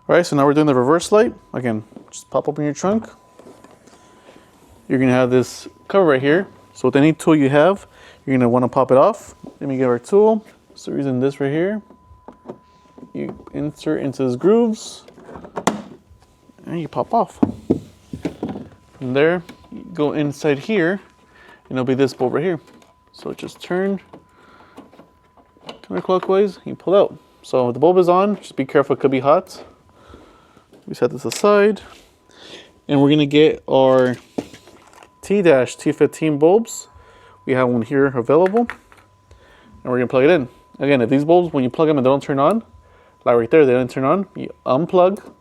All right, so now we're doing the reverse light. Again, just pop open your trunk. You're gonna have this cover right here. So with any tool you have, you're gonna wanna pop it off. Let me get our tool. So we're using this right here. You insert into these grooves and you pop off. From there, you go inside here and it'll be this bolt right here. So just turn counterclockwise, you pull out. So if the bulb is on, just be careful, it could be hot. We set this aside and we're gonna get our T-T15 bulbs. We have one here available and we're gonna plug it in. Again, if these bulbs, when you plug them and they don't turn on, like right there, they don't turn on, you unplug,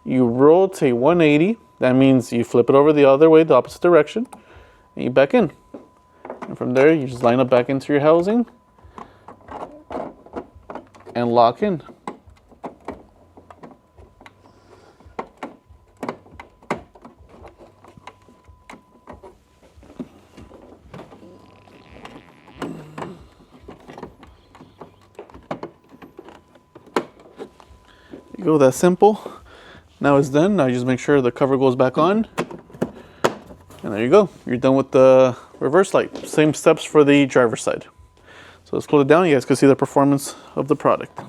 you rotate 180. That means you flip it over the other way, the opposite direction, and you back in. And from there, you just line up back into your housing and lock in. You go that simple. Now it's done. Now you just make sure the cover goes back on. And there you go. You're done with the reverse light. Same steps for the driver's side. So let's close it down. You guys can see the performance of the product.